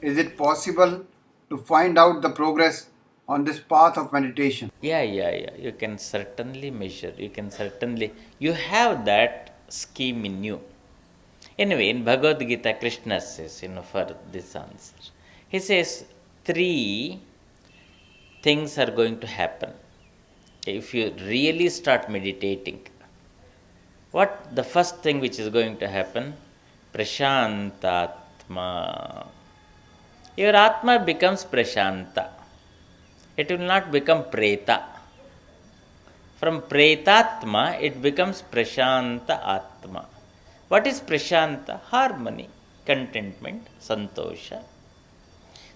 is it possible to find out the progress on this path of meditation? Yeah. You can certainly measure. You have that scheme in you. Anyway, in Bhagavad Gita, Krishna says, for this answer, he says, three things are going to happen if you really start meditating. What the first thing which is going to happen? Prashantatma. Your Atma becomes Prashanta. It will not become Preta. From Pretatma, it becomes Prashanta Atma. What is Prashanta? Harmony, contentment, Santosha.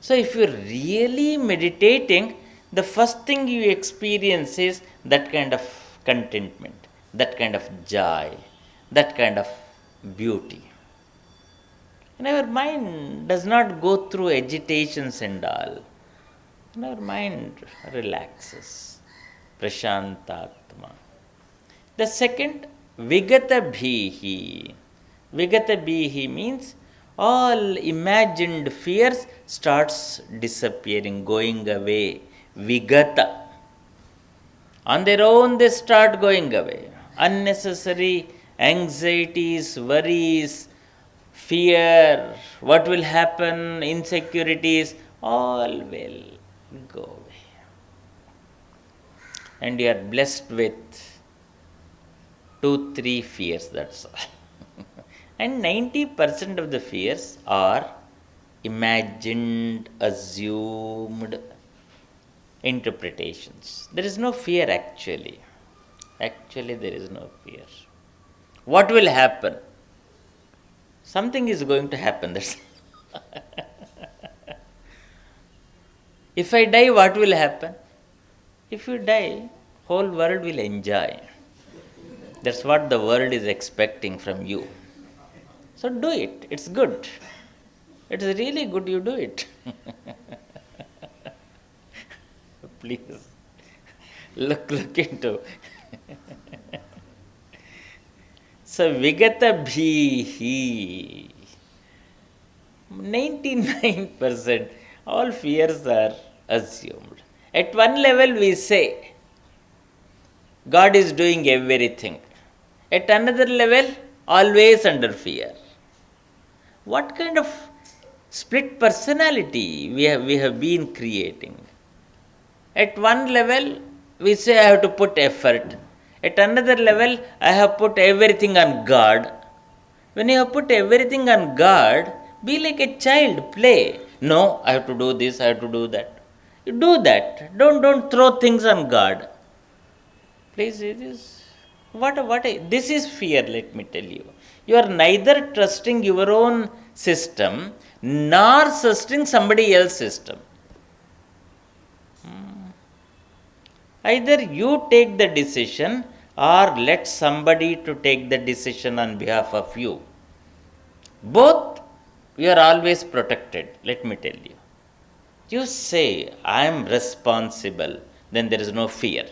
So, if you're really meditating, the first thing you experience is that kind of contentment, that kind of joy, that kind of beauty. And our mind does not go through agitations and all. And our mind relaxes. Prashantatma. The second, Vigata Bhihi. Vigata Bhihi means all imagined fears starts disappearing, going away. Vigata. On their own they start going away. Unnecessary anxieties, worries, fear, what will happen, insecurities, all will go away. And you are blessed with 2-3 fears, that's all. And 90% of the fears are imagined, assumed interpretations. There is no fear actually. Actually, there is no fear. What will happen? Something is going to happen. That's if I die, what will happen? If you die, whole world will enjoy. That's what the world is expecting from you. So do it. It's good. It's really good you do it. Please look into. So Vigata Bhihi. 99% all fears are assumed. At one level we say God is doing everything. At another level, always under fear. What kind of split personality we have been creating? At one level, we say I have to put effort. At another level, I have put everything on God. When you have put everything on God, be like a child, play. No, I have to do this, I have to do that. You do that. Don't throw things on God. Please see this. This is fear, let me tell you. You are neither trusting your own system nor trusting somebody else's system. Either you take the decision or let somebody to take the decision on behalf of you. Both, you are always protected, let me tell you. You say, I am responsible, then there is no fear.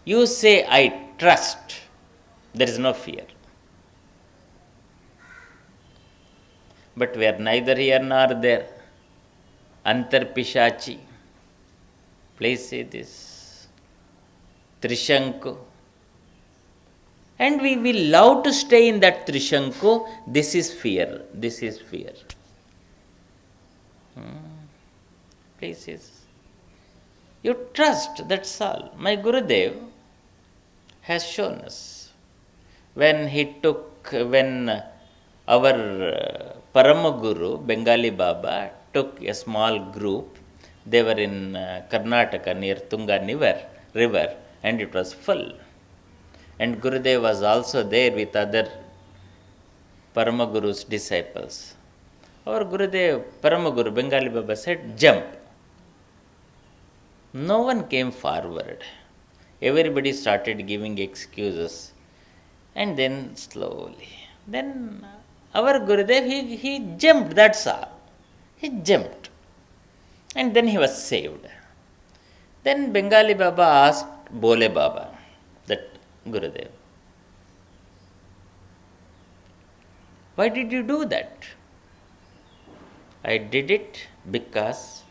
You say, I trust, there is no fear. But we are neither here nor there. Antar Pishachi. Please say this. Trishanku. And we will love to stay in that Trishanku. This is fear. This is fear. Please say this. You trust, that's all. My Gurudev has shown us. When our Parama Guru, Bengali Baba, took a small group, they were in Karnataka near Tunga river, and it was full. And Gurudev was also there with other Parama Guru's disciples. Our Gurudev, Parama Guru, Bengali Baba said, jump. No one came forward. Everybody started giving excuses. And then slowly. Then our Gurudev, he jumped, that's all. He jumped. And then he was saved. Then Bengali Baba asked Bole Baba, that Gurudev, why did you do that? I did it because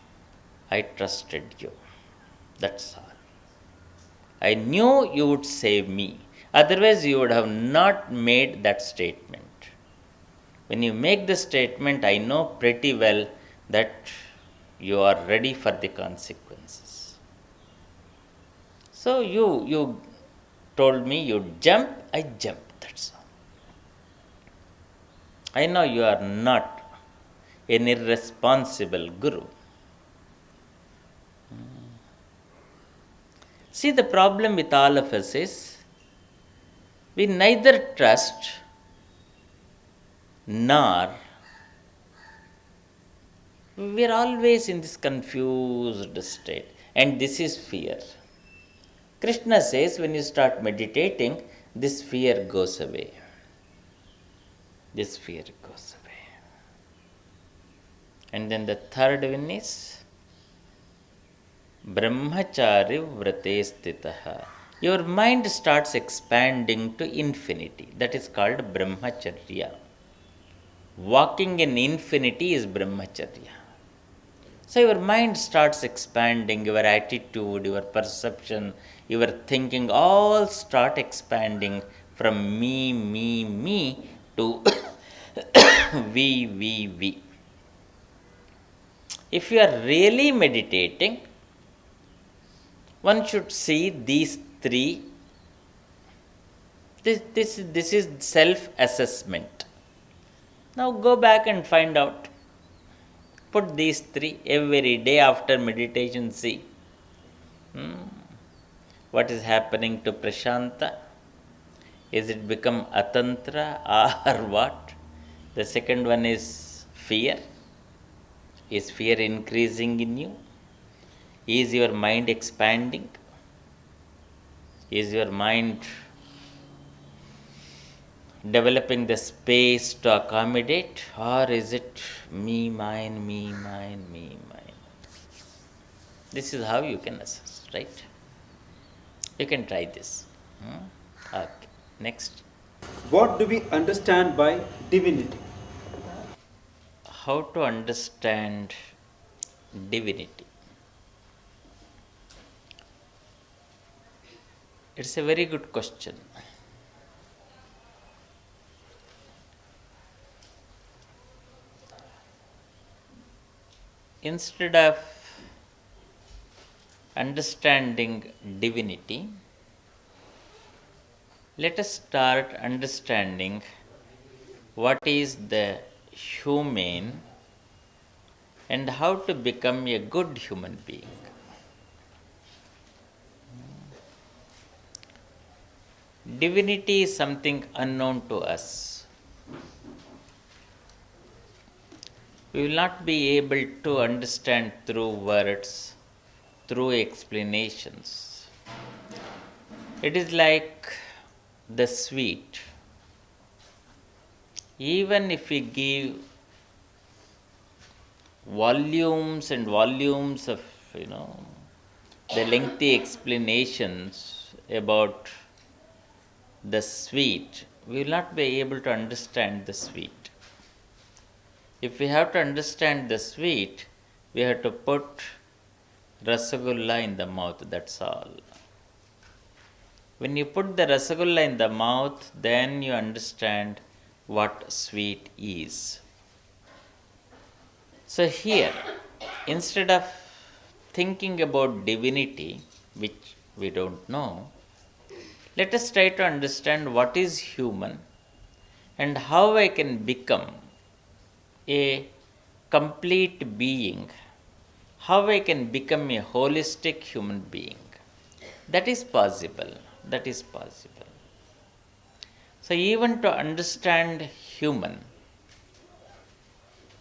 I trusted you. That's all. I knew you would save me. Otherwise, you would have not made that statement. When you make the statement, I know pretty well that you are ready for the consequences. So you told me you jump, I jump. That's all. I know you are not an irresponsible guru. See, the problem with all of us is we neither trust nor we are always in this confused state. And this is fear. Krishna says when you start meditating, this fear goes away. This fear goes away. And then the third one is Brahmachari vrate stitaha. Your mind starts expanding to infinity. That is called Brahmacharya. Walking in infinity is Brahmacharya. So your mind starts expanding, your attitude, your perception, your thinking all start expanding from me to we. If you are really meditating, one should see these three. This is self-assessment. Now go back and find out. Put these three every day after meditation, see. What is happening to Prashanta? Is it become atantra or what? The second one is fear. Is fear increasing in you? Is your mind expanding? Is your mind developing the space to accommodate, or is it me, mine, me, mine, me, mine? This is how you can assess, right? You can try this. Okay, next. What do we understand by divinity? How to understand divinity? It's a very good question. Instead of understanding divinity, let us start understanding what is the human and how to become a good human being. Divinity is something unknown to us. We will not be able to understand through words, through explanations. It is like the sweet. Even if we give volumes and volumes of, the lengthy explanations about the sweet, we will not be able to understand the sweet. If we have to understand the sweet, we have to put rasagulla in the mouth, that's all. When you put the rasagulla in the mouth, then you understand what sweet is. So here, instead of thinking about divinity, which we don't know, let us try to understand what is human and how I can become a complete being, how I can become a holistic human being. That is possible. That is possible. So even to understand human,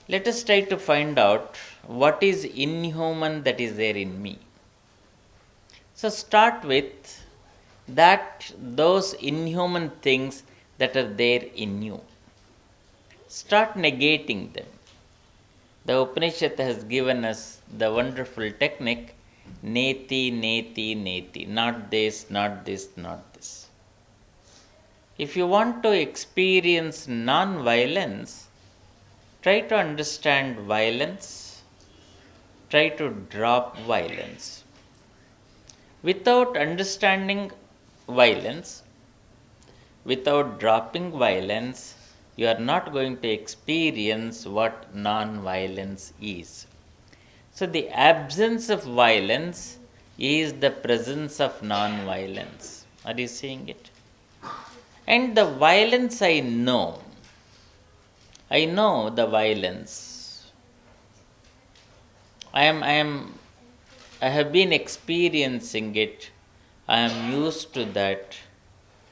let us try to find out what is inhuman that is there in me. So start with those inhuman things that are there in you. Start negating them. The Upanishad has given us the wonderful technique, neti, neti, neti. Not this, not this, not this. If you want to experience non-violence, Try to understand violence. Try to drop violence. Without understanding violence, without dropping violence, you are not going to experience what non-violence is. So, the absence of violence is the presence of non-violence. Are you seeing it? And the violence I know the violence. I have been experiencing it. I am used to that.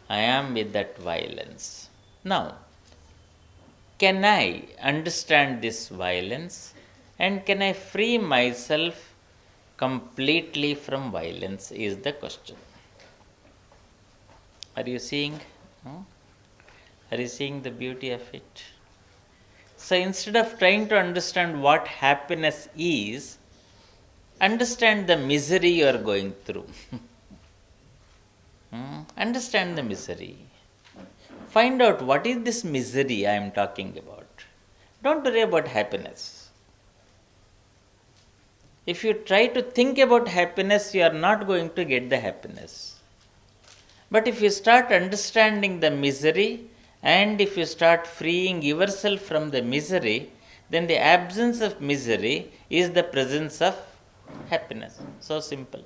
I am with that violence. Now, can I understand this violence and can I free myself completely from violence is the question. Are you seeing? Are you seeing the beauty of it? So instead of trying to understand what happiness is, understand the misery you are going through. Understand the misery. Find out what is this misery I am talking about. Don't worry about happiness. If you try to think about happiness, you are not going to get the happiness. But if you start understanding the misery and if you start freeing yourself from the misery, then the absence of misery is the presence of happiness. So simple.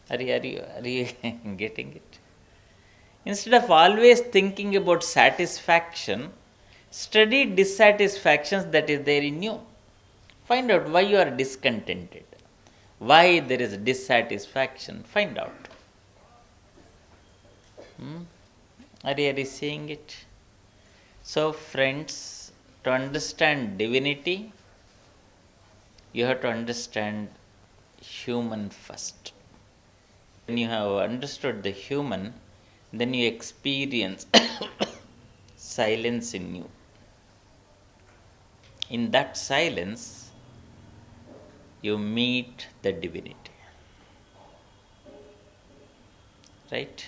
Are you getting it? Instead of always thinking about satisfaction, study dissatisfactions that is there in you. Find out why you are discontented, why there is dissatisfaction. Find out. Are you seeing it? So, friends, to understand divinity, you have to understand human first. When you have understood the human, then you experience silence in you. In that silence, you meet the divinity. Right?